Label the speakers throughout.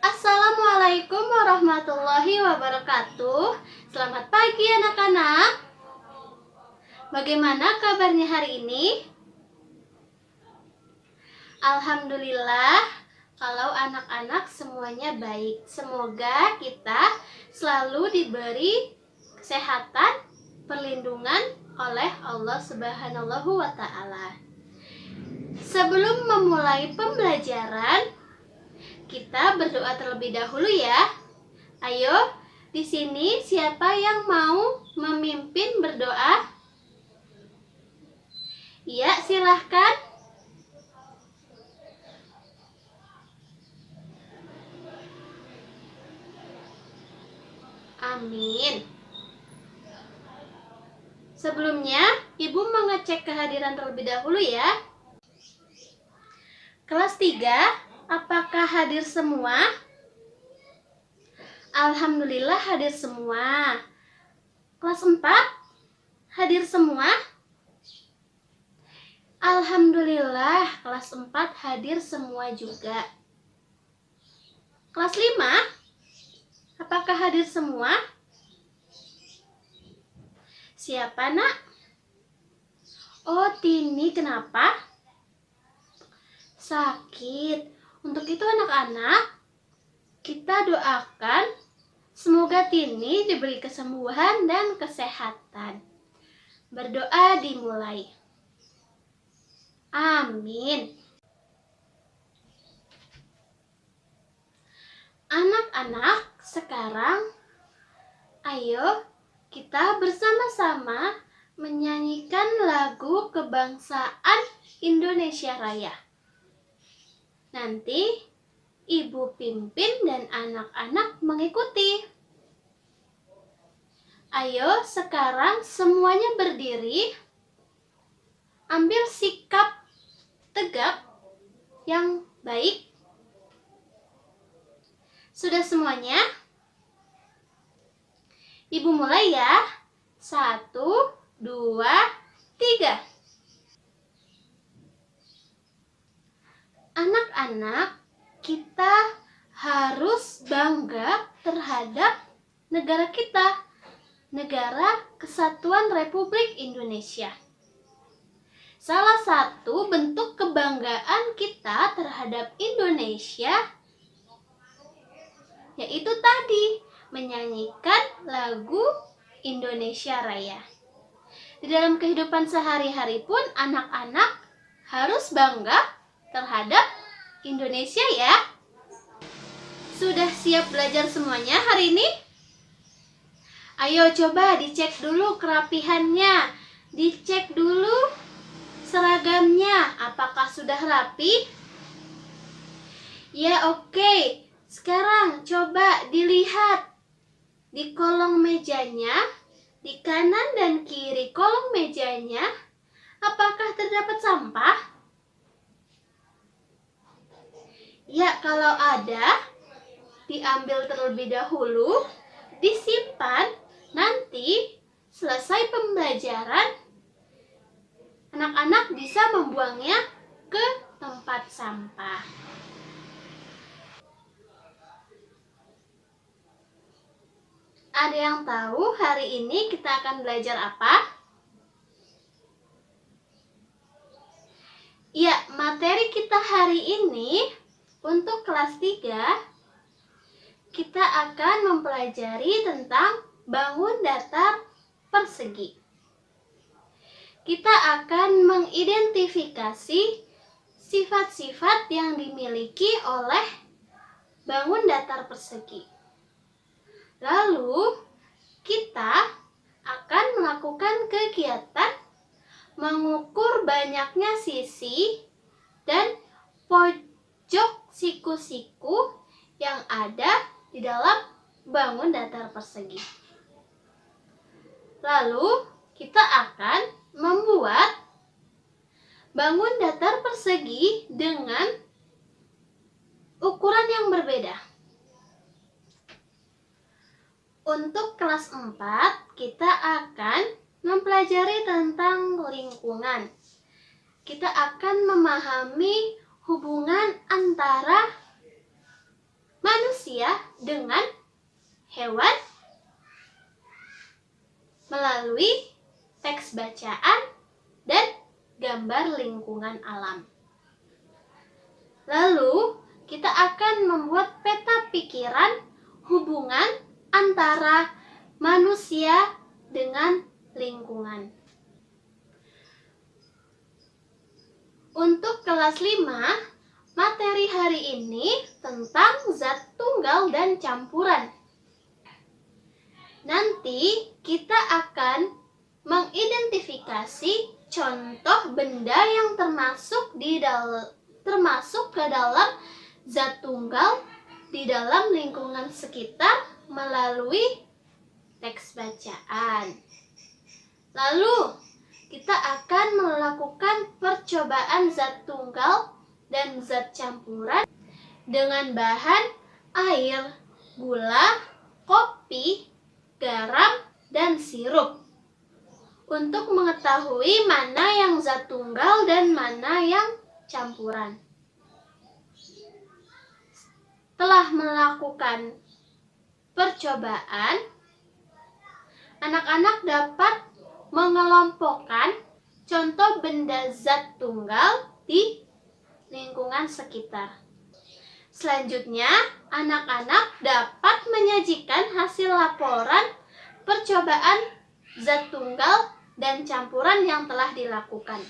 Speaker 1: Assalamualaikum warahmatullahi wabarakatuh. Selamat pagi anak-anak. Bagaimana kabarnya hari ini? Alhamdulillah, kalau anak-anak semuanya baik. Semoga kita selalu diberi kesehatan, perlindungan oleh Allah Subhanahu wa Ta'ala. Sebelum memulai pembelajaran, kita berdoa terlebih dahulu ya. Ayo, di sini siapa yang mau memimpin berdoa? Ya, silahkan. Amin. Sebelumnya, Ibu mengecek kehadiran terlebih dahulu ya. Kelas 3, apakah hadir semua? Alhamdulillah hadir semua. Kelas 4, hadir semua? Alhamdulillah, kelas 4 hadir semua juga. Kelas 5, apakah hadir semua? Siapa nak? Oh, Tini, kenapa? Sakit. Untuk itu anak-anak, kita doakan semoga Tini diberi kesembuhan dan kesehatan. Berdoa dimulai. Amin. Anak-anak, sekarang ayo kita bersama-sama menyanyikan lagu kebangsaan Indonesia Raya. Nanti Ibu pimpin dan anak-anak mengikuti. Ayo sekarang semuanya berdiri. Ambil sikap tegap yang baik. Sudah semuanya? Ibu mulai ya. 1, 2, 3. Anak-anak, kita harus bangga terhadap negara kita, Negara Kesatuan Republik Indonesia. Salah satu bentuk kebanggaan kita terhadap Indonesia yaitu tadi menyanyikan lagu Indonesia Raya. Di dalam kehidupan sehari-hari pun anak-anak harus bangga terhadap Indonesia ya. Sudah siap belajar semuanya hari ini? Ayo coba dicek dulu kerapihannya, dicek dulu seragamnya, apakah sudah rapi? Ya oke. Sekarang coba dilihat di kolong mejanya, di kanan dan kiri kolong mejanya, apakah terdapat sampah? Ya, kalau ada, diambil terlebih dahulu, disimpan, nanti selesai pembelajaran, anak-anak bisa membuangnya ke tempat sampah. Ada yang tahu hari ini kita akan belajar apa? Ya, materi kita hari ini untuk kelas 3, kita akan mempelajari tentang bangun datar persegi. Kita akan mengidentifikasi sifat-sifat yang dimiliki oleh bangun datar persegi. Lalu, kita akan melakukan kegiatan mengukur banyaknya sisi dan pojok siku-siku yang ada di dalam bangun datar persegi. Lalu, kita akan membuat bangun datar persegi dengan ukuran yang berbeda. Untuk kelas 4, kita akan mempelajari tentang lingkungan. Kita akan memahami hubungan antara manusia dengan hewan melalui teks bacaan dan gambar lingkungan alam. Lalu, kita akan membuat peta pikiran hubungan antara manusia dengan lingkungan. Untuk kelas 5, materi hari ini tentang zat tunggal dan campuran. Nanti kita akan mengidentifikasi contoh benda yang termasuk ke dalam zat tunggal di dalam lingkungan sekitar melalui teks bacaan. Lalu, kita akan melakukan percobaan zat tunggal dan zat campuran dengan bahan air, gula, kopi, garam, dan sirup untuk mengetahui mana yang zat tunggal dan mana yang campuran. Setelah melakukan percobaan, anak-anak dapat mengelompokkan contoh benda zat tunggal di lingkungan sekitar. Selanjutnya, anak-anak dapat menyajikan hasil laporan percobaan zat tunggal dan campuran yang telah dilakukan.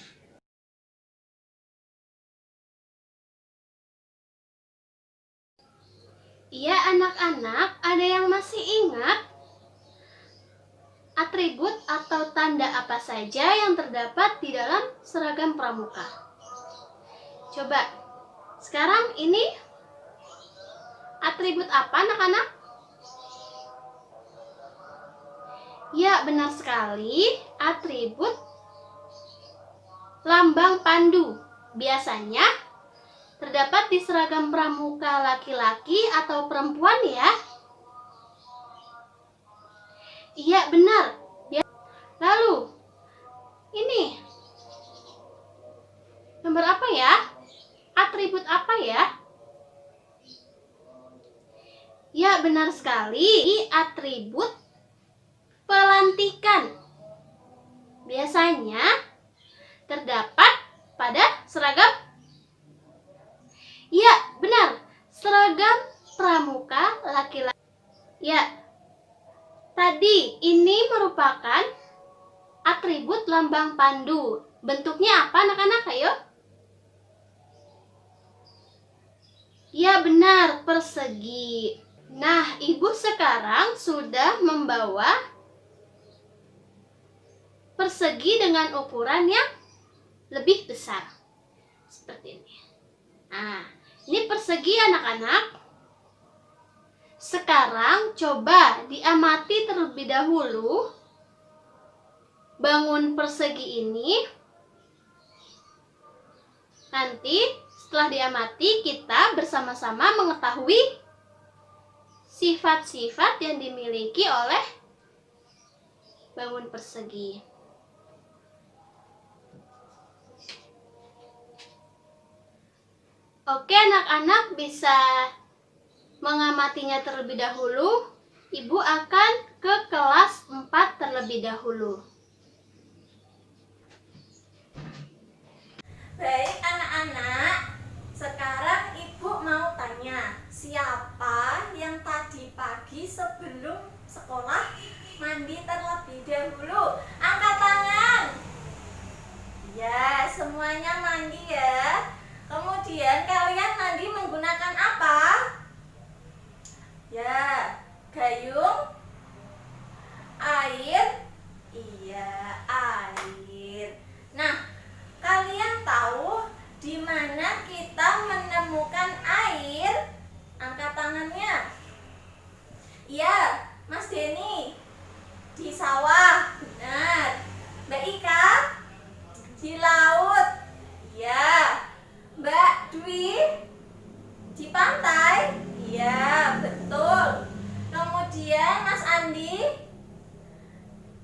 Speaker 1: Iya, anak-anak, ada yang masih ingat atribut atau tanda apa saja yang terdapat di dalam seragam pramuka? Coba, sekarang ini atribut apa, anak-anak? Ya, benar sekali, atribut lambang pandu. Biasanya terdapat di seragam pramuka laki-laki atau perempuan ya. Iya, benar. Lalu, ini nomor apa ya? Atribut apa ya? Ya, benar sekali. Atribut pelantikan. Biasanya terdapat pada seragam. Ya, benar. Seragam pramuka laki-laki. Ya, tadi ini merupakan atribut lambang pandu. Bentuknya apa, anak-anak? Ayo. Ya, benar, persegi. Nah, Ibu sekarang sudah membawa persegi dengan ukuran yang lebih besar. Seperti ini. Nah, ini persegi anak-anak. Sekarang coba diamati terlebih dahulu bangun persegi ini. Nanti setelah diamati kita bersama-sama mengetahui sifat-sifat yang dimiliki oleh bangun persegi. Oke, anak-anak bisa mengamatinya terlebih dahulu. Ibu akan ke kelas 4 terlebih dahulu.
Speaker 2: Baik anak-anak, sekarang Ibu mau tanya, siapa yang tadi pagi sebelum sekolah mandi terlebih dahulu? Angkat tangan. Ya, semuanya mandi ya. Kemudian kalian mandi menggunakan apa? Ya, gayung, air. Iya, air. Nah, kalian tahu di mana kita menemukan air? Angkat tangannya. Iya, Mas Denny. Di sawah. Benar. Mbak Ika? Di laut. Iya. Mbak Dwi? Di pantai? Iya, betul. Kemudian Mas Andi?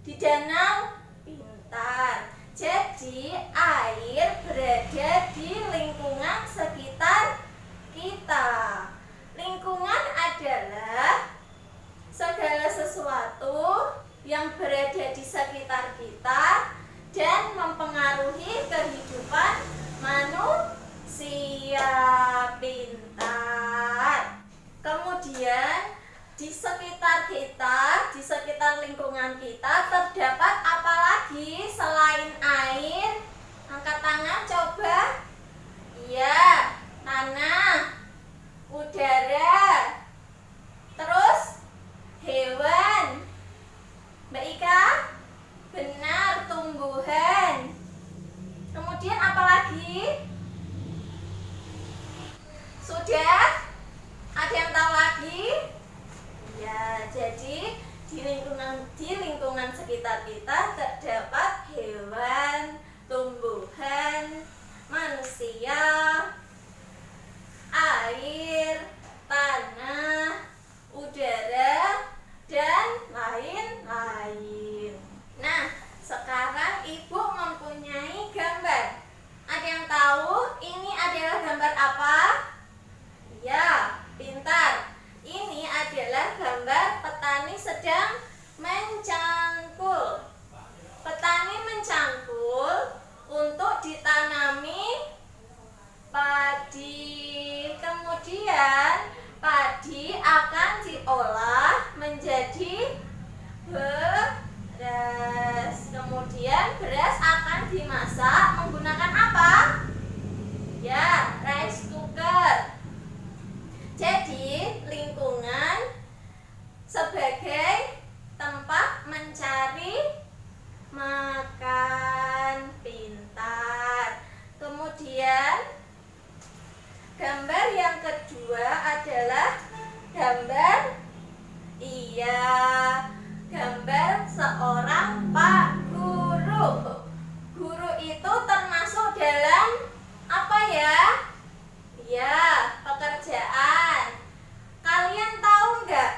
Speaker 2: Di danau? Pintar. Jadi air berada di lingkungan sekitar kita. Lingkungan yang berada di sekitar kita dan mempengaruhi kehidupan manusia pintar. Kemudian di sekitar kita, di sekitar lingkungan kita terdapat apa lagi selain air? Angkat tangan coba. Iya, tanah, udara, terus hewan. Mbak Ika? Benar, tumbuhan. Kemudian apa lagi? Sudah? Ada yang tahu lagi? Ya, jadi di lingkungan sekitar kita terdapat hewan, tumbuhan, manusia, air, tanah, udara, dan lain-lain. Nah, sekarang Ibu mempunyai gambar. Ada yang tahu ini adalah gambar apa? Ya, pintar. Ini adalah gambar petani sedang mencangkul. Petani mencangkul untuk ditanami padi. Kemudian padi akan diolah menjadi beras. Kemudian beras akan dimasak menggunakan apa? Ya, rice cooker. Jadi, lingkungan sebagai tempat mencari makan pintar. Kemudian, gambar yang kedua adalah gambar gambar seorang Pak Guru. Guru itu termasuk dalam apa ya? Ya, pekerjaan. Kalian tahu nggak?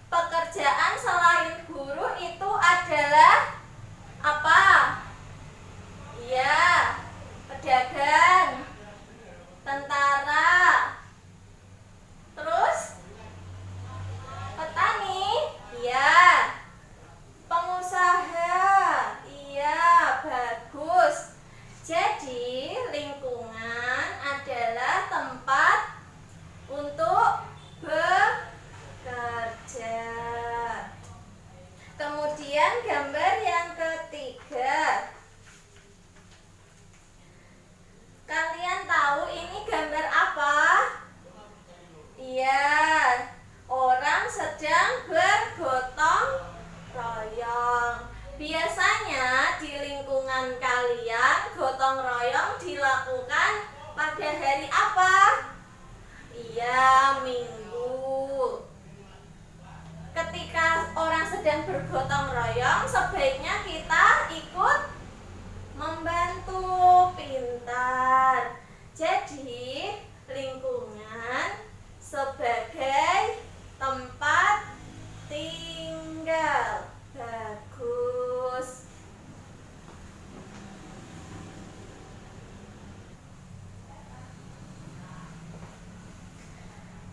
Speaker 2: Pekerjaan selain guru itu adalah apa? Ya, pedagang, tentara, terus petani, ya, pengusaha, iya, bagus. Jadi lingkungan adalah tempat untuk bekerja. Kemudian gambar yang ketiga. Kalian tahu ini gambar apa? Iya, orang sedang bergotong royong. Biasanya di lingkungan kalian gotong royong dilakukan pada hari apa? Iya, Minggu. Ketika orang sedang bergotong royong, sebaiknya kita ikut membantu pintar. Jadi, lingkungan sebagai tempat tinggal. Bagus.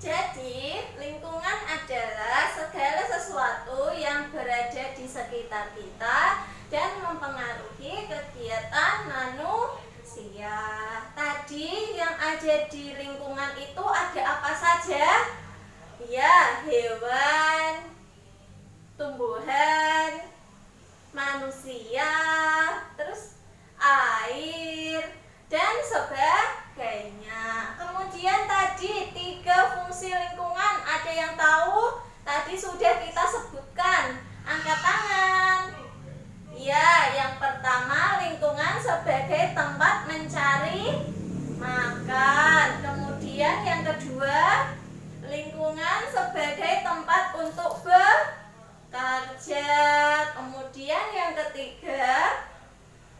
Speaker 2: Jadi, lingkungan adalah segala sesuatu yang berada di sekitar kita dan mempengaruhi kegiatan manusia. Tadi yang ada di lingkungan itu ada apa saja? Ya, hewan, tumbuhan, manusia, terus air, dan sebagainya. Kemudian tadi 3 fungsi lingkungan, ada yang tahu? Tadi sudah kita sebutkan. Angkat tangan. Ya, yang pertama lingkungan sebagai tempat mencari makan. Kemudian yang kedua, lingkungan sebagai tempat untuk bekerja. Kemudian yang ketiga,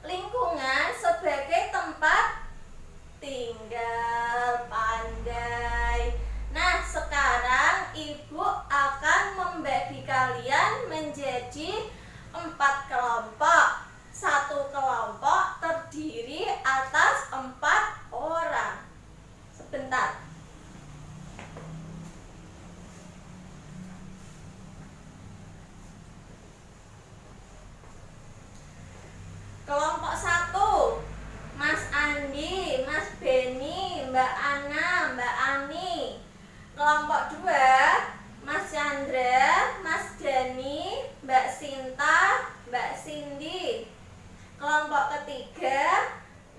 Speaker 2: lingkungan sebagai tempat tinggal. Pandai. Nah, sekarang Ibu akan membagi kalian menjadi 4 kelompok. Satu kelompok terdiri atas 4 orang. Sebentar.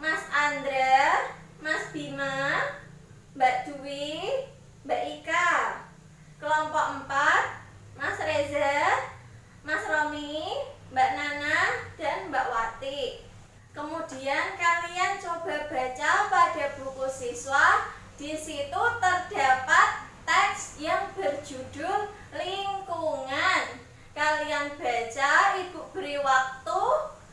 Speaker 2: Mas Andra, Mas Bima, Mbak Dwi, Mbak Ika. Kelompok 4, Mas Reza, Mas Romi, Mbak Nana, dan Mbak Wati. Kemudian kalian coba baca pada buku siswa. Di situ terdapat teks yang berjudul lingkungan. Kalian baca, Ibu beri waktu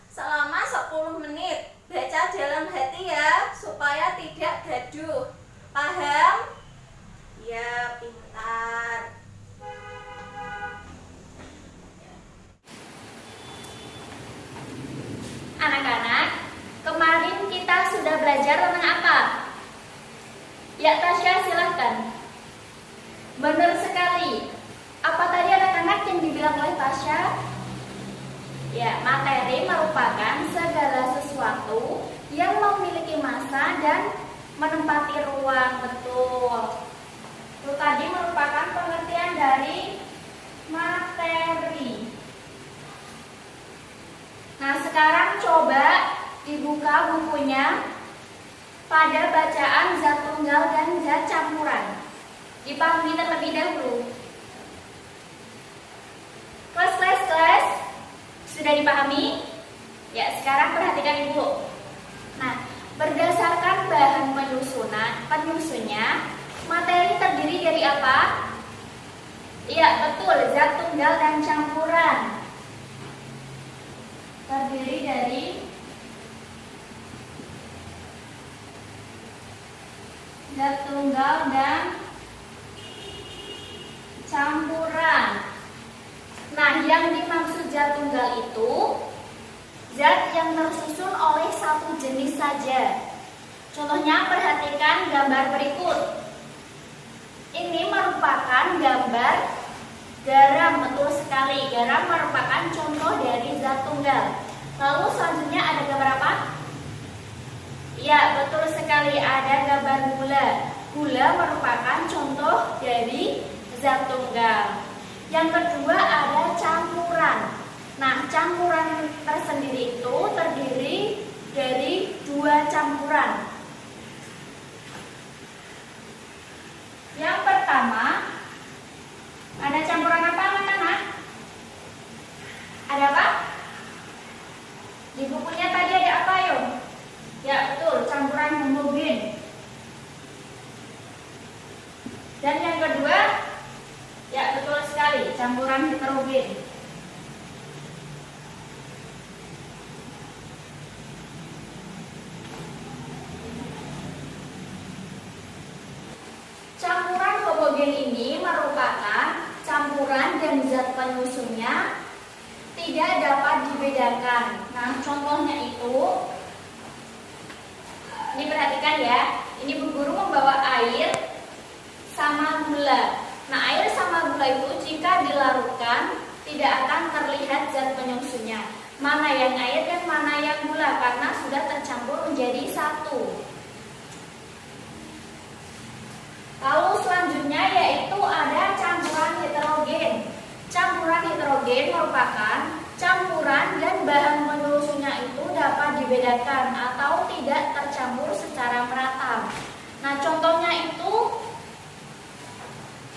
Speaker 2: selama 10 menit. Baca dalam hati ya, supaya tidak gaduh. Paham? Ya, pintar.
Speaker 3: Anak-anak, kemarin kita sudah belajar tentang apa? Ya, Tasya, silahkan. Benar sekali. Apa tadi anak-anak yang dibilang oleh Tasya? Ya, materi merupakan segala sesuatu yang memiliki massa dan menempati ruang. Betul. Itu tadi merupakan pengertian dari materi. Nah, sekarang coba dibuka bukunya pada bacaan zat tunggal dan zat campuran. Dipahami terlebih dahulu. Kelas, sudah dipahami? Ya, sekarang perhatikan Ibu. Nah, berdasarkan bahan penyusunnya, materi terdiri dari apa? Iya, betul, zat tunggal dan campuran. Terdiri dari zat tunggal dan campuran. Nah, yang dimaksud zat tunggal itu zat yang tersusun oleh satu jenis saja. Contohnya, perhatikan gambar berikut. Ini merupakan gambar garam, betul sekali. Garam merupakan contoh dari zat tunggal. Lalu selanjutnya ada gambar apa? Ya, betul sekali, ada gambar gula. Gula merupakan contoh dari zat tunggal. Yang kedua ada campuran. Nah, campuran tersendiri itu terdiri dari 2 campuran. Yang pertama, ada campuran apa anak-anak? Ada apa? Di bukunya tadi ada apa, yo? Ya, betul, campuran homogen. Dan yang kedua, ya betul sekali, campuran heterogen. Campuran homogen ini merupakan campuran dan zat penyusunnya tidak dapat dibedakan. Nah, contohnya itu, ini perhatikan ya, ini Bu Guru membawa air sama gula. Nah, air sama gula itu jika dilarutkan tidak akan terlihat zat penyusunnya. Mana yang air dan mana yang gula karena sudah tercampur menjadi satu. Lalu selanjutnya yaitu ada campuran heterogen. Campuran heterogen merupakan campuran dan bahan penyusunnya itu dapat dibedakan atau tidak tercampur secara merata. Nah, contohnya itu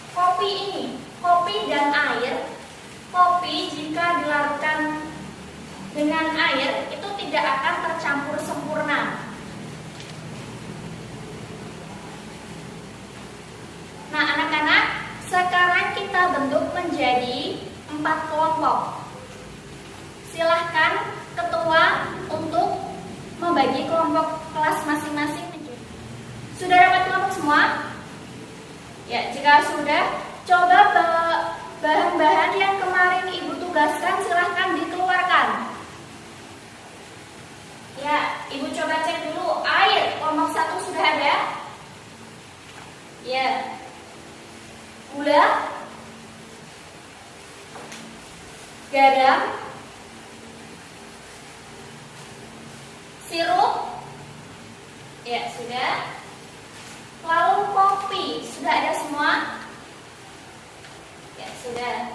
Speaker 3: kopi ini, kopi dan air. Kopi jika dilarutkan dengan air itu tidak akan tercampur sempurna. Nah, anak-anak, sekarang kita bentuk menjadi 4 kelompok. Silahkan ketua untuk membagi kelompok kelas masing-masing. Sudah dapat kelompok semua? Ya, jika sudah, coba bahan-bahan yang kemarin Ibu tugaskan silahkan dikeluarkan. Ya, Ibu coba cek dulu. Air, kelompok 1 sudah ada? Ya. Gula, garam, sirup, ya sudah. Lalu kopi, sudah ada semua? Ya sudah.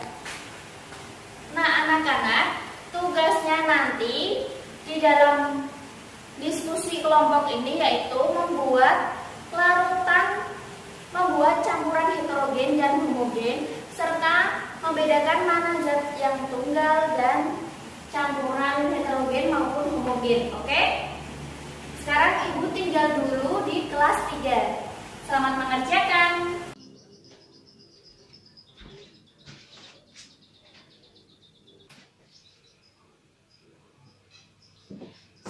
Speaker 3: Nah, anak-anak, tugasnya nanti di dalam diskusi kelompok ini yaitu membuat campuran heterogen dan homogen serta membedakan mana zat yang tunggal dan campuran heterogen maupun homogen. Oke? Sekarang Ibu tinggal dulu di kelas 3. Selamat mengerjakan.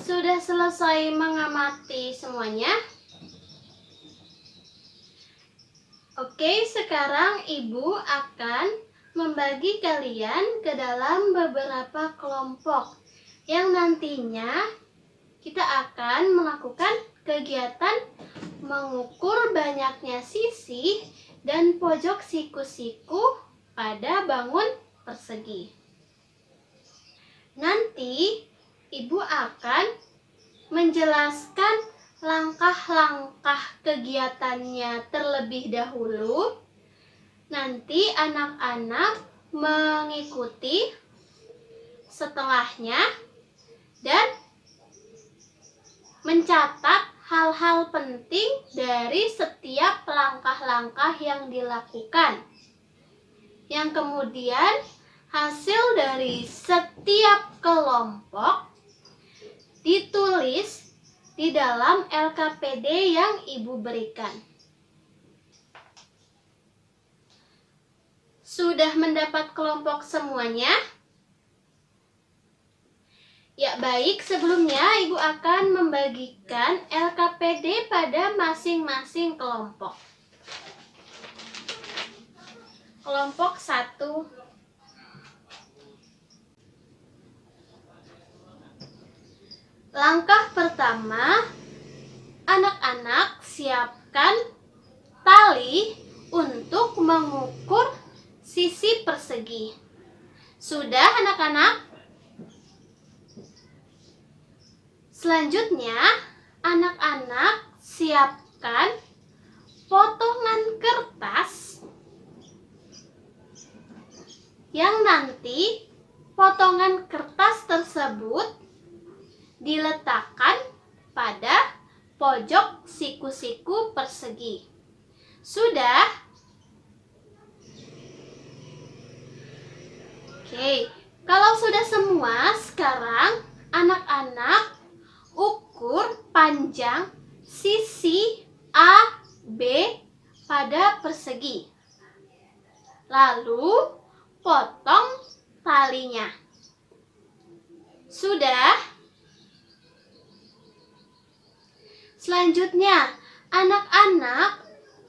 Speaker 1: Sudah selesai mengamati semuanya? Oke, sekarang Ibu akan membagi kalian ke dalam beberapa kelompok yang nantinya kita akan melakukan kegiatan mengukur banyaknya sisi dan pojok siku-siku pada bangun persegi. Nanti Ibu akan menjelaskan langkah-langkah kegiatannya terlebih dahulu. Nanti anak-anak mengikuti setelahnya dan mencatat hal-hal penting dari setiap langkah-langkah yang dilakukan. Yang kemudian hasil dari setiap kelompok ditulis di dalam LKPD yang Ibu berikan. Sudah mendapat kelompok semuanya? Ya baik, sebelumnya Ibu akan membagikan LKPD pada masing-masing kelompok. Kelompok 1. Langkah pertama, anak-anak siapkan tali untuk mengukur sisi persegi. Sudah anak-anak? Selanjutnya, anak-anak siapkan potongan kertas yang nanti potongan kertas tersebut diletakkan pada pojok siku-siku persegi. Sudah? Oke, kalau sudah semua, sekarang anak-anak ukur panjang sisi A, B pada persegi. Lalu potong talinya. Sudah? Selanjutnya, anak-anak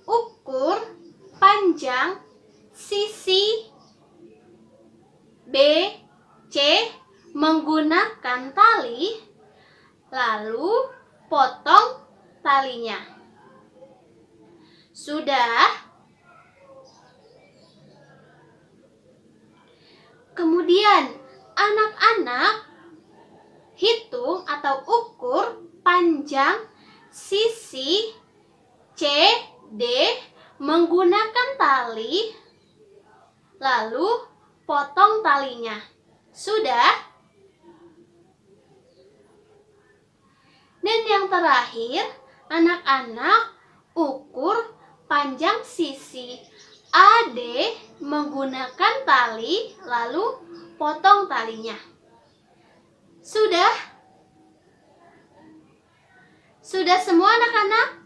Speaker 1: ukur panjang sisi B, C menggunakan tali, lalu potong talinya. Sudah? Kemudian, anak-anak hitung atau ukur panjang sisi C, D menggunakan tali, lalu potong talinya. Sudah? Dan yang terakhir, anak-anak ukur panjang sisi AD menggunakan tali, lalu potong talinya. Sudah? Sudah semua anak-anak?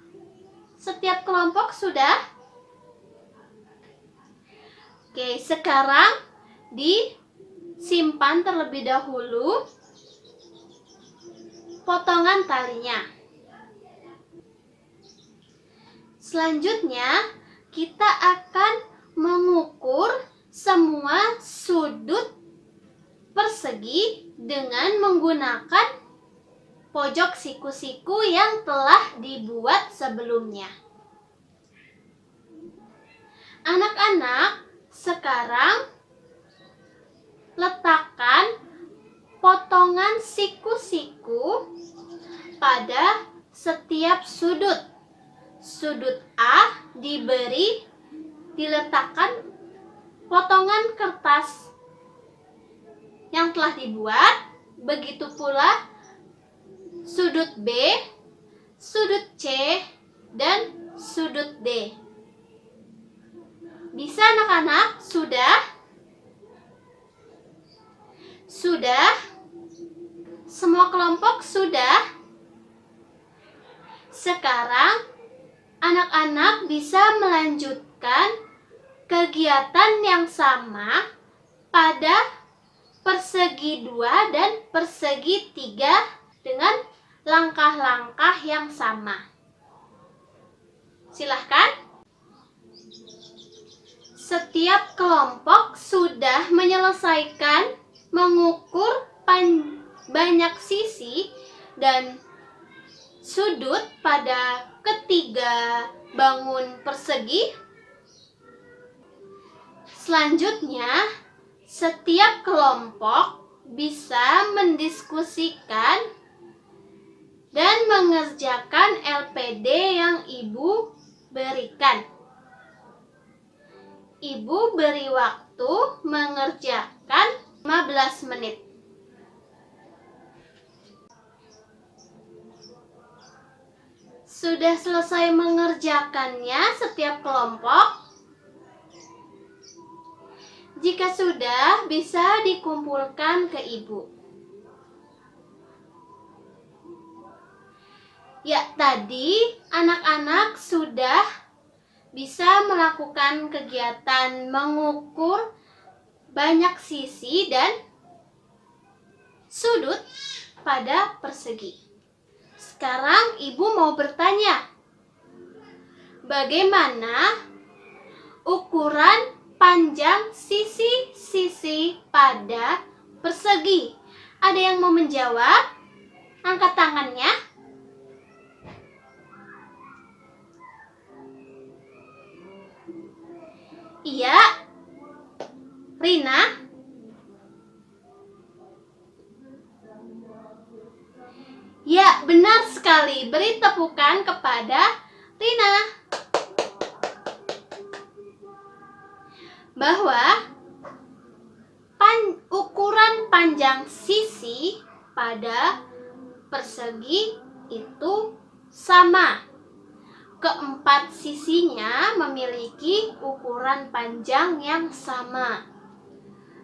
Speaker 1: Setiap kelompok sudah? Oke, sekarang disimpan terlebih dahulu potongan talinya. Selanjutnya, kita akan mengukur semua sudut persegi dengan menggunakan pojok siku-siku yang telah dibuat sebelumnya. Anak-anak, sekarang letakkan potongan siku-siku pada setiap sudut. Sudut A diletakkan potongan kertas yang telah dibuat, begitu pula sudut B Sekarang anak-anak bisa melanjutkan kegiatan yang sama pada persegi 2 dan persegi 3 dengan langkah-langkah yang sama. Silahkan. Setiap kelompok sudah menyelesaikan mengukur banyak sisi dan sudut pada ketiga bangun persegi. Selanjutnya, setiap kelompok bisa mendiskusikan dan mengerjakan LPD yang Ibu berikan. Ibu beri waktu mengerjakan 15 menit. Sudah selesai mengerjakannya setiap kelompok? Jika sudah, bisa dikumpulkan ke Ibu. Ya, tadi anak-anak sudah bisa melakukan kegiatan mengukur banyak sisi dan sudut pada persegi. Sekarang Ibu mau bertanya, bagaimana ukuran panjang sisi-sisi pada persegi? Ada yang mau menjawab? Angkat tangannya. Iya, Rina. Ya, benar sekali. Beri tepukan kepada Rina. Bahwa ukuran panjang sisi pada persegi itu sama. Keempat sisinya memiliki ukuran panjang yang sama.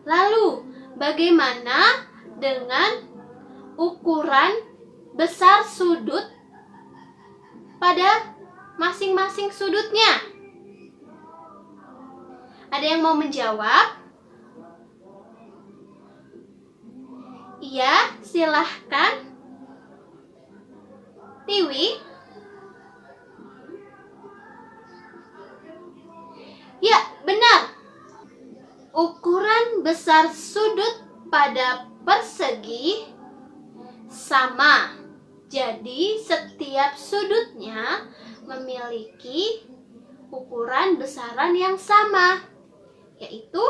Speaker 1: Lalu, bagaimana dengan ukuran besar sudut pada masing-masing sudutnya? Ada yang mau menjawab? Iya, silahkan. Tiwi. Ya, benar. Ukuran besar sudut pada persegi sama. Jadi, setiap sudutnya memiliki ukuran besaran yang sama, yaitu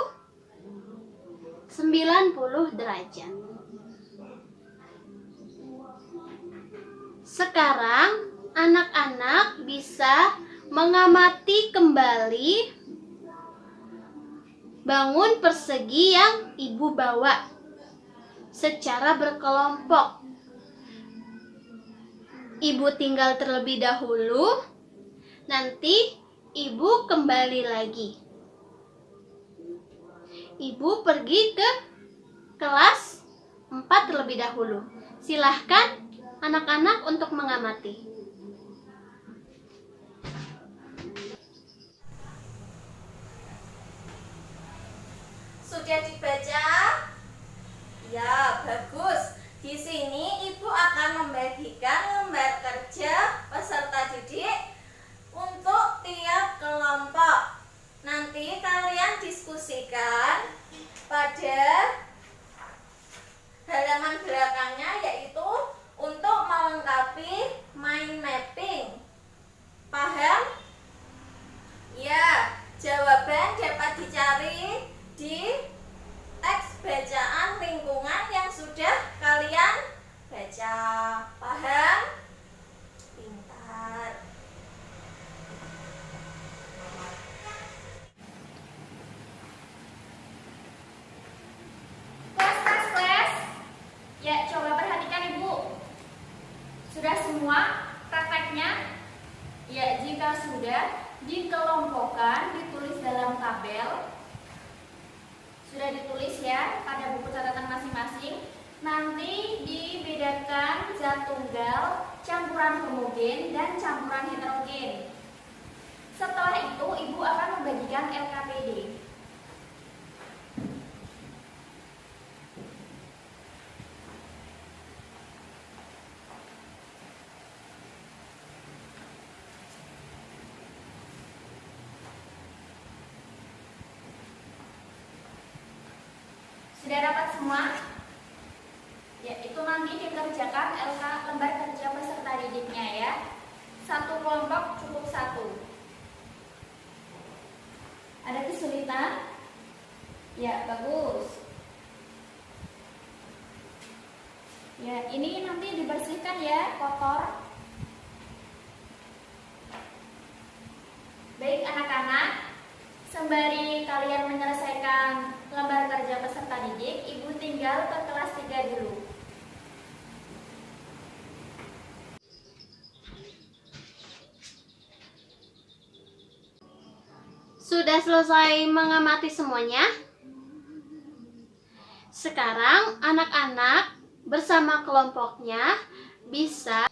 Speaker 1: 90 derajat. Sekarang, anak-anak bisa mengamati kembali bangun persegi yang Ibu bawa secara berkelompok. Ibu tinggal terlebih dahulu, nanti Ibu kembali lagi. Ibu pergi ke kelas 4 terlebih dahulu. Silahkan anak-anak untuk mengamati.
Speaker 2: Sudah dibaca? Ya, bagus. Di sini Ibu akan membagikan lembar kerja peserta didik untuk tiap kelompok. Nanti kalian diskusikan pada halaman belakangnya, yaitu untuk melengkapi mind mapping. Paham? Ya, jawaban dapat dicari di teks bacaan lingkungan yang sudah kalian baca. Paham? Pintar.
Speaker 3: Kelas. Ya, coba perhatikan Ibu. Sudah semua prakteknya? Ya, jika sudah, dikelompokkan, ditulis dalam tabel. Sudah ditulis ya pada buku catatan masing-masing. Nanti dibedakan zat tunggal, campuran homogen. homogen dan campuran heterogen. Setelah itu, Ibu akan membagikan LKPD. Sudah dapat semua? Ya, itu nanti dikerjakan LK lembar kerja peserta didiknya ya. Satu kelompok cukup satu. Ada kesulitan? Ya, bagus. Ya, ini nanti dibersihkan ya, kotor. Baik anak-anak, sembari kalian menyelesaikan lembar kerja peserta didik, Ibu tinggal ke kelas 3 dulu.
Speaker 1: Sudah selesai mengamati semuanya? Sekarang anak-anak bersama kelompoknya bisa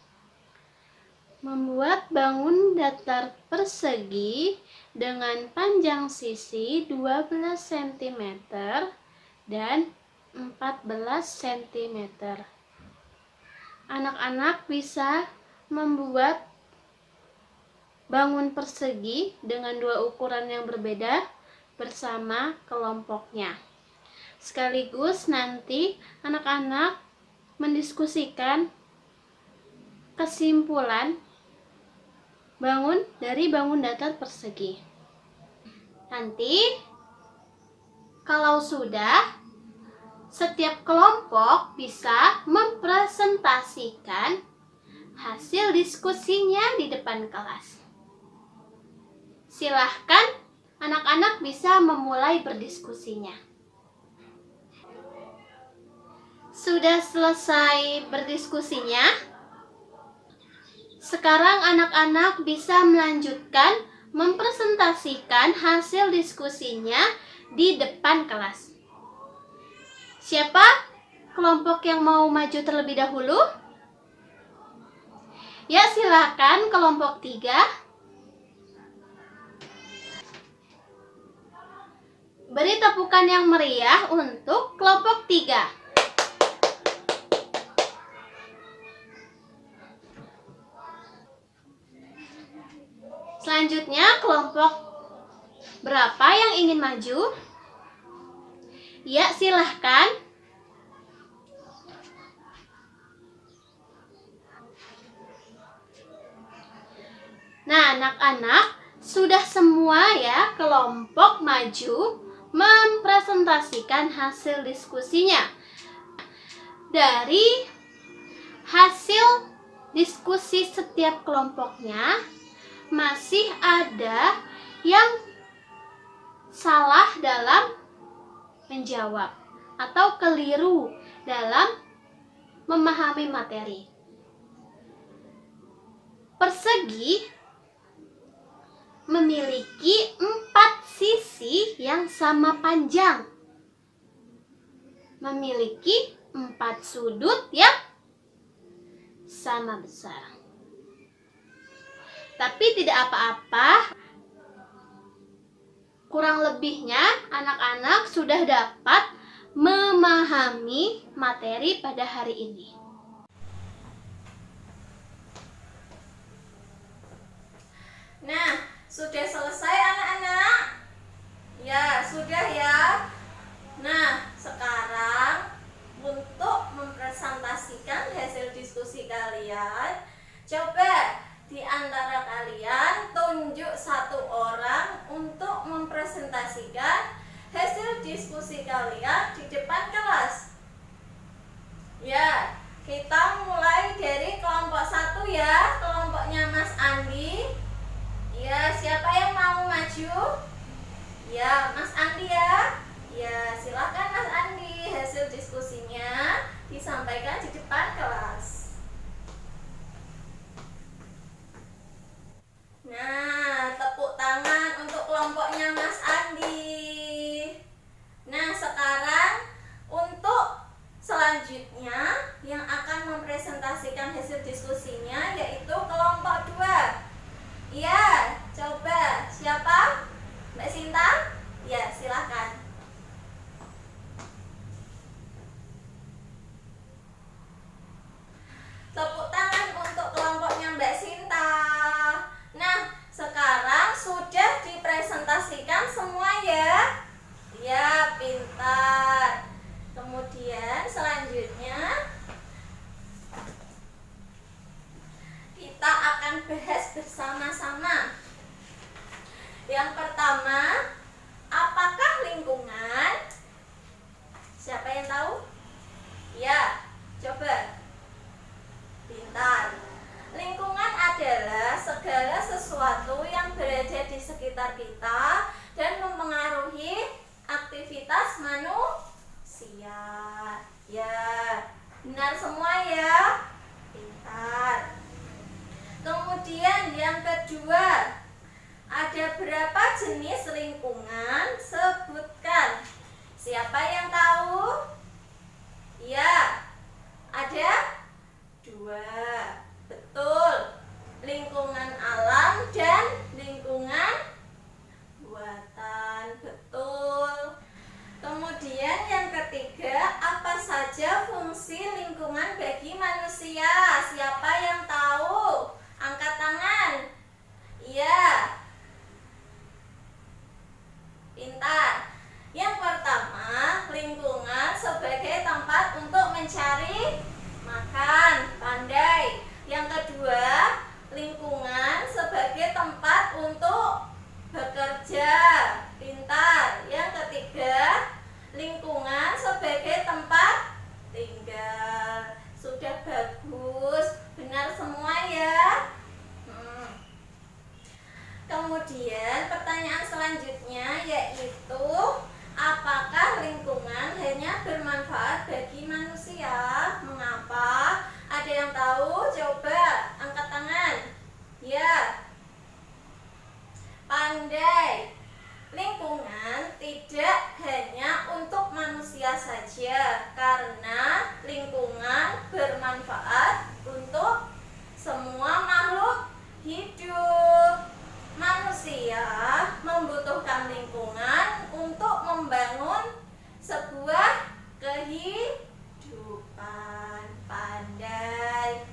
Speaker 1: membuat bangun datar persegi dengan panjang sisi 12 cm dan 14 cm. Anak-anak bisa membuat bangun persegi dengan dua ukuran yang berbeda bersama kelompoknya. Sekaligus nanti anak-anak mendiskusikan kesimpulan dari bangun datar persegi. Nanti kalau sudah, setiap kelompok bisa mempresentasikan hasil diskusinya di depan kelas. Silahkan anak-anak bisa memulai berdiskusinya. Sudah selesai berdiskusinya? Sekarang anak-anak bisa melanjutkan mempresentasikan hasil diskusinya di depan kelas. Siapa kelompok yang mau maju terlebih dahulu? Ya, silakan kelompok 3. Beri tepukan yang meriah untuk kelompok 3. Selanjutnya, kelompok berapa yang ingin maju? Ya, silahkan. Nah, anak-anak, sudah semua ya kelompok maju mempresentasikan hasil diskusinya. Dari hasil diskusi setiap kelompoknya, masih ada yang salah dalam menjawab atau keliru dalam memahami materi. Persegi memiliki 4 sisi yang sama panjang. Memiliki 4 sudut yang sama besar. Tapi tidak apa-apa. Kurang lebihnya anak-anak sudah dapat memahami materi pada hari ini.
Speaker 2: Nah, sudah selesai anak-anak? Ya, sudah ya. Nah, sekarang untuk mempresentasikan hasil diskusi kalian, coba di antara kalian tunjuk satu orang untuk mempresentasikan hasil diskusi kalian di depan kelas. Ya, kita mulai dari kelompok 1 ya, kelompoknya Mas Andi. Ya, siapa yang mau maju? Ya, Mas Andi ya. Ya, silakan Mas Andi, hasil diskusinya disampaikan di depan kelas. Nah, tepuk tangan untuk kelompoknya Mas Andi. Nah, sekarang untuk selanjutnya yang akan mempresentasikan hasil diskusinya yaitu kelompok akan bahas bersama-sama. Yang pertama, apakah lingkungan? Siapa yang tahu? Ya, coba. Pintar. Lingkungan adalah segala sesuatu yang berada di sekitar kita dan mempengaruhi aktivitas manusia. Ya, benar semua ya. Pintar. Kemudian yang kedua, ada berapa jenis lingkungan? Sebutkan. Siapa yang tahu? Ya, ada 2. Betul. Lingkungan alam dan lingkungan buatan. Betul. Kemudian yang ketiga, apa saja fungsi lingkungan bagi manusia? Siapa yang tahu? Angkat tangan. Iya. Pintar. Yang pertama, lingkungan sebagai tempat untuk mencari makan. Pandai. Yang kedua, lingkungan sebagai tempat untuk bekerja. Pintar. Yang ketiga, lingkungan sebagai tempat tinggal. Sudah bagus. Benar semua ya. Kemudian pertanyaan selanjutnya yaitu, apakah lingkungan hanya bermanfaat bagi manusia? Mengapa? Ada yang tahu? Coba angkat tangan. Ya. Pandai. Lingkungan tidak hanya untuk manusia saja, karena lingkungan bermanfaat untuk semua makhluk hidup. Manusia membutuhkan lingkungan untuk membangun sebuah kehidupan. Pandai.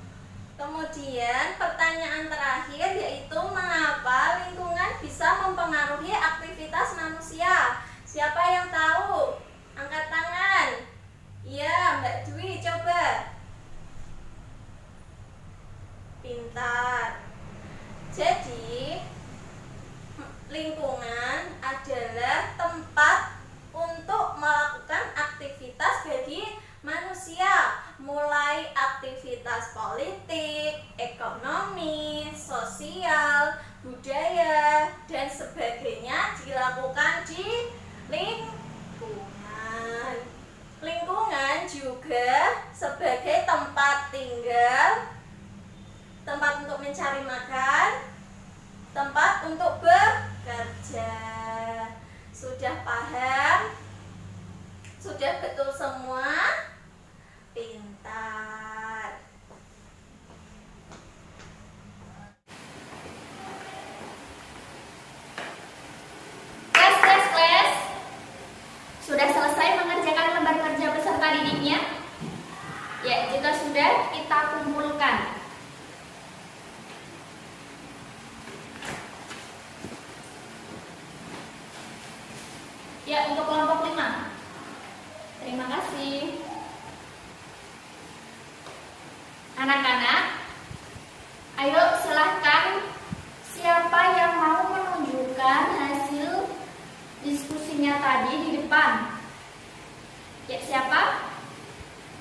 Speaker 2: Kemudian pertanyaan terakhir yaitu, mengapa lingkungan bisa mempengaruhi aktivitas manusia? Siapa yang tahu? Angkat tangan. Iya, Mbak Dwi, coba. Pintar. Jadi, lingkungan adalah tempat untuk melakukan aktivitas bagi manusia, mulai aktivitas politik, ekonomi, sosial, budaya, dan sebagainya dilakukan di lingkungan. Lingkungan juga sebagai tempat tinggal, tempat untuk mencari makan, tempat untuk bekerja. Sudah paham? Sudah betul semua? Pintar.
Speaker 3: Kelas. Sudah selesai mengerjakan lembar kerja beserta didiknya? Ya, jika sudah, kita kumpulkan. Ya, untuk kelompok 5. Terima kasih. Anak-anak, ayo silahkan, siapa yang mau menunjukkan hasil diskusinya tadi di depan? Ya, siapa?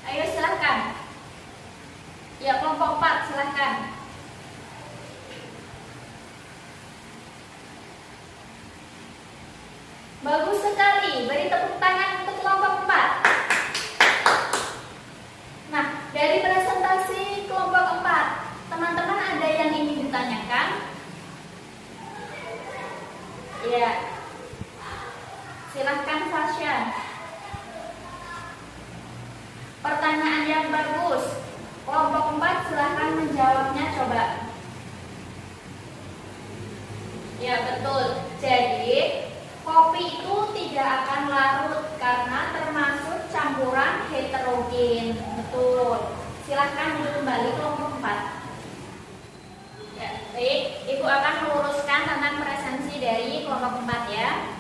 Speaker 3: Ayo silahkan. Ya, kelompok 4 silahkan. Bagus sekali, beri tepuk tangan untuk kelompok 4. Nah, dari presentasi kelompok 4, teman-teman ada yang ingin ditanyakan? Ya, silahkan Fasya. Pertanyaan yang bagus. Kelompok 4 silahkan menjawabnya, coba. Ya, betul. Jadi, kopi itu tidak akan larut karena termasuk campuran heterogen. Betul. Silahkan duduk kembali kelompok 4. Ya, baik. Ibu akan meluruskan tentang presensi dari kelompok 4 ya.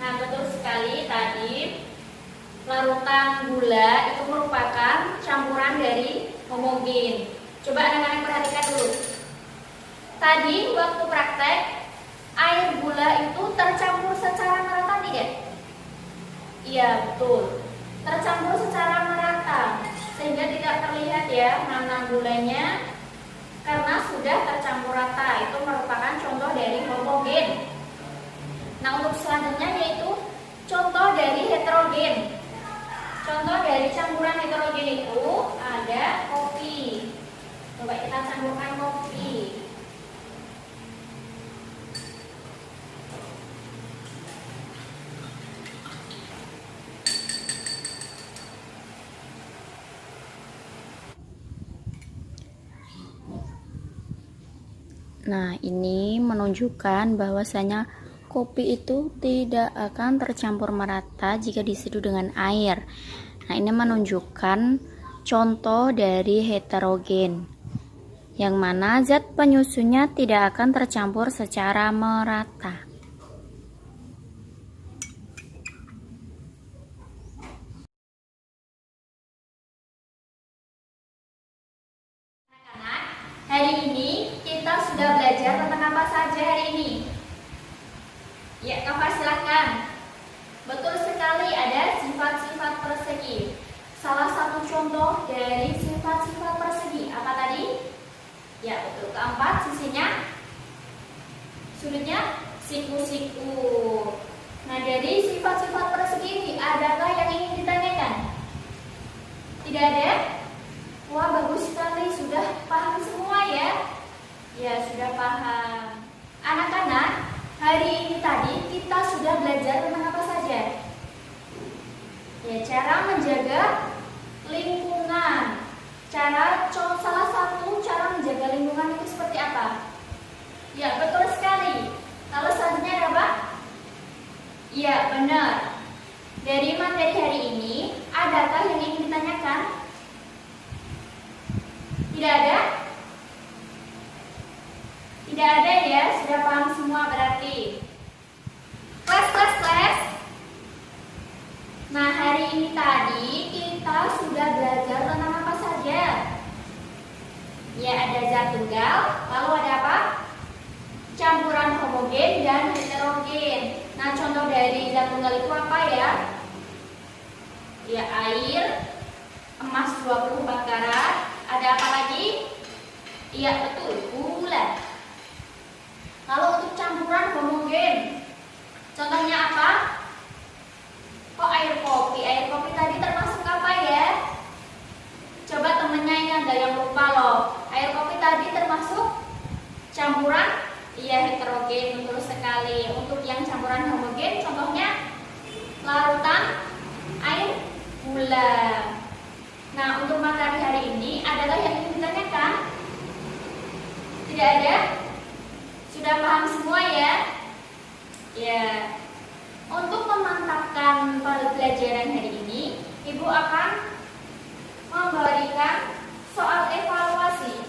Speaker 3: Nah, betul sekali tadi. Larutan gula itu merupakan campuran dari homogen. Coba anak-anak perhatikan dulu. Tadi waktu praktek, air gula itu tercampur secara merata tidak? Iya, betul. Tercampur secara merata, sehingga tidak terlihat ya mana gulanya, karena sudah tercampur rata. Itu merupakan contoh dari homogen. Nah, untuk selanjutnya yaitu contoh dari heterogen. Contoh dari campuran heterogen itu ada kopi. Coba kita campurkan kopi.
Speaker 4: Nah, ini menunjukkan bahwasanya kopi itu tidak akan tercampur merata jika diseduh dengan air. Nah, ini menunjukkan contoh dari heterogen, yang mana zat penyusunnya tidak akan tercampur secara merata.
Speaker 3: Hari ini kita sudah belajar tentang apa saja hari ini? Ya, Kak, silakan. Betul sekali, ada sifat-sifat persegi. Salah satu contoh dari sifat-sifat persegi apa tadi? Ya, betul. Keempat, sisinya, sudutnya siku-siku. Nah, dari sifat-sifat persegi ini, adakah yang ingin ditanyakan? Tidak ada? Wah, bagus sekali, sudah paham semua ya? Ya, sudah paham. Anak-anak, hari ini tadi kita sudah belajar tentang apa saja? Ya, cara menjaga lingkungan. Salah satu cara menjaga lingkungan itu seperti apa? Ya, betul sekali. Lalu selanjutnya ada apa? Ya, benar. Dari materi hari ini, adakah yang ingin ditanyakan? Tidak ada? Tidak ada ya, sudah paham semua berarti. Kelas. Nah, hari ini tadi kita sudah belajar tentang apa saja? Ya, ada zat tunggal, lalu ada apa? Campuran homogen dan heterogen. Nah, contoh dari zat tunggal itu apa ya? Ya, air, emas 24 karat. Ada apa lagi? Iya, betul, gula. Lalu untuk campuran homogen, contohnya apa? Oh, air kopi. Air kopi tadi termasuk apa ya? Coba temennya ini ada yang lupa loh. Air kopi tadi termasuk campuran? Iya, heterogen, betul sekali. Untuk yang campuran homogen, contohnya larutan air gula. Nah, untuk materi hari ini, adakah yang ingin ditanyakan? Tidak ada? Sudah paham semua ya? Ya. Untuk memantapkan pelajaran hari ini, Ibu akan memberikan soal evaluasi.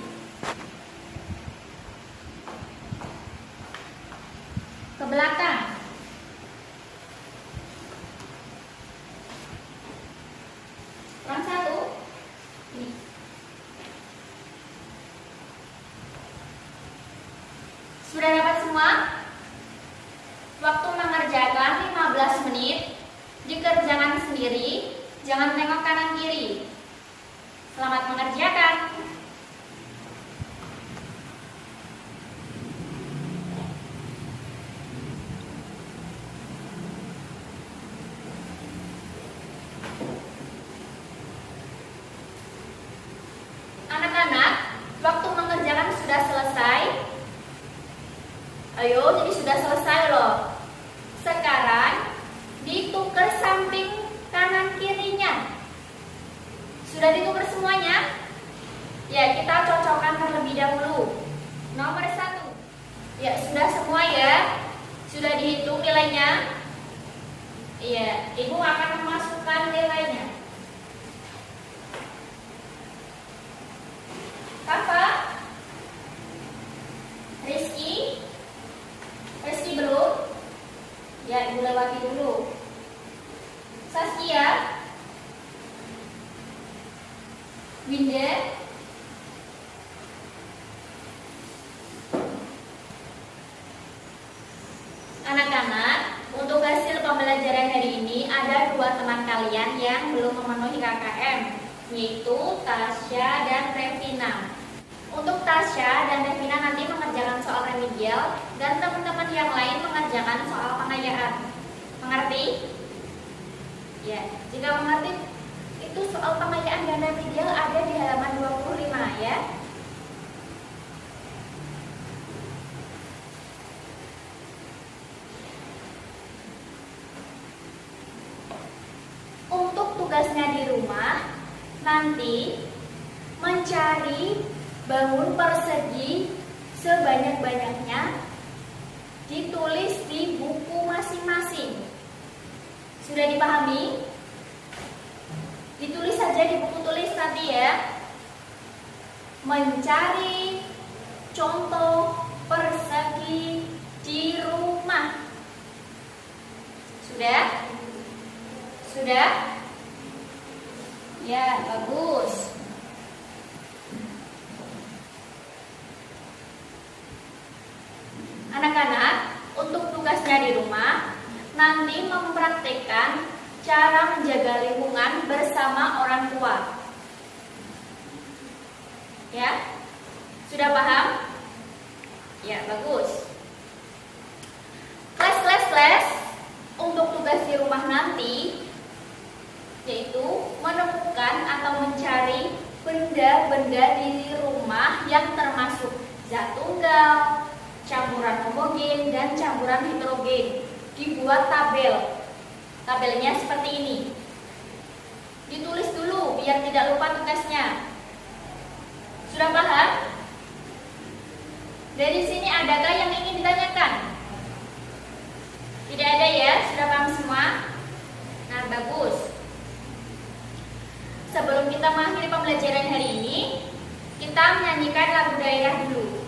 Speaker 3: Ke belakang. Yang satu. Ini. Sudah dapat semua? Waktu mengerjakan 15 menit. Dikerjakan sendiri, jangan tengok kanan kiri. Selamat mengerjakan. Anak-anak, waktu mengerjakan sudah selesai. Ayo, jadi sudah selesai loh. Sekarang ditukar samping kanan kirinya. Sudah ditukar semuanya? Ya, kita cocokkan terlebih dahulu. Nomor 1. Ya, sudah semua ya. Sudah dihitung nilainya. Iya, Ibu akan memasukkan nilainya. Kakak, Rizky belum? Ya, Ibu lewati dulu. Saskia, Winda, teman kalian yang belum memenuhi KKM, yaitu Tasya dan Revina. Untuk Tasya dan Revina nanti mengerjakan soal remedial dan teman-teman yang lain mengerjakan soal pengayaan. Mengerti? Ya, jika mengerti itu soal pengayaan dan remedial ada di halaman 25 ya. Untuk tugasnya di rumah nanti mencari bangun persegi sebanyak-banyaknya, ditulis di buku masing-masing. Sudah dipahami? Ditulis saja di buku tulis nanti ya. Mencari contoh persegi di rumah. Sudah? Sudah? Ya, bagus. Anak-anak, untuk tugasnya di rumah nanti mempraktikkan cara menjaga lingkungan bersama orang tua. Ya? Sudah paham? Ya, bagus. Kelas. Untuk tugas di rumah nanti yaitu menemukan atau mencari benda-benda di rumah yang termasuk zat tunggal, campuran homogen dan campuran heterogen. Dibuat tabel. Tabelnya seperti ini. Ditulis dulu biar tidak lupa tugasnya. Sudah paham? Dari sini adakah yang ingin ditanyakan? Tidak ada ya? Sudah paham semua? Nah, bagus. Sebelum kita mengakhiri pembelajaran hari ini, kita menyanyikan lagu daerah dulu.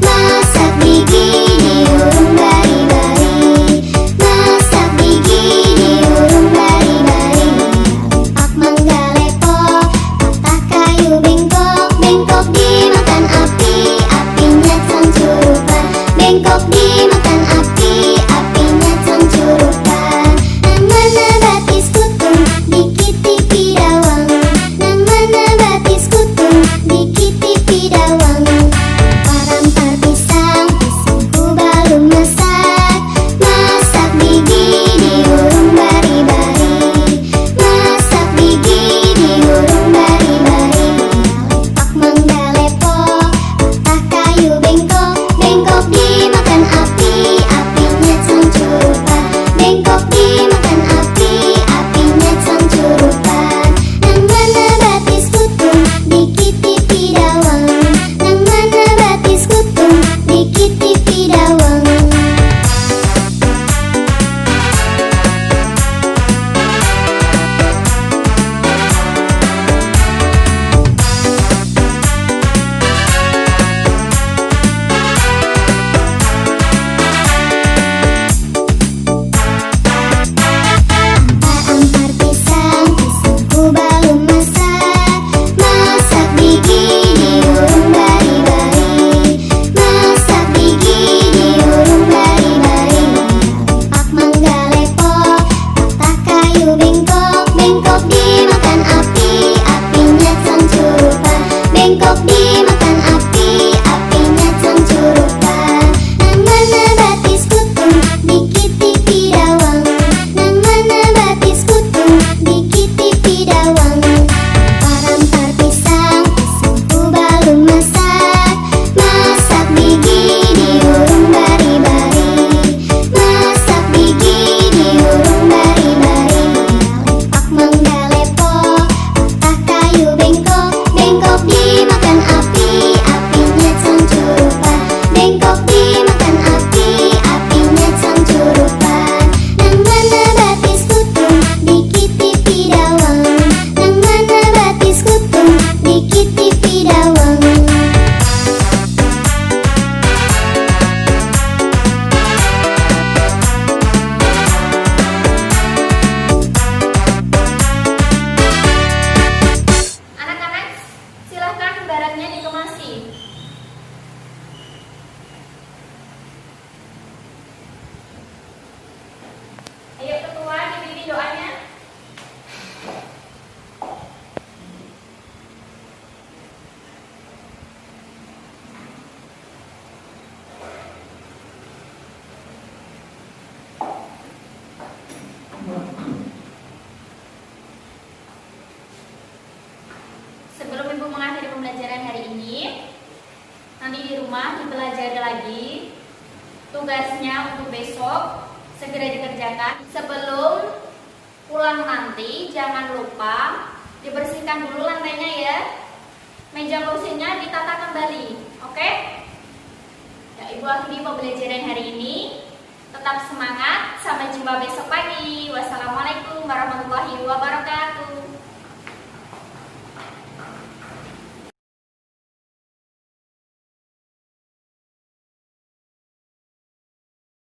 Speaker 5: Masak gigi di urung bari-bari.
Speaker 3: Sebelum Ibu mengakhiri pembelajaran hari ini, nanti di rumah dipelajari lagi. Tugasnya untuk besok segera dikerjakan. Sebelum pulang nanti, jangan lupa dibersihkan dulu lantainya ya. Meja kursinya ditata kembali, oke? Ya, Ibu akhiri pembelajaran hari ini. Tetap semangat, sampai jumpa besok pagi. Wassalamualaikum warahmatullahi wabarakatuh.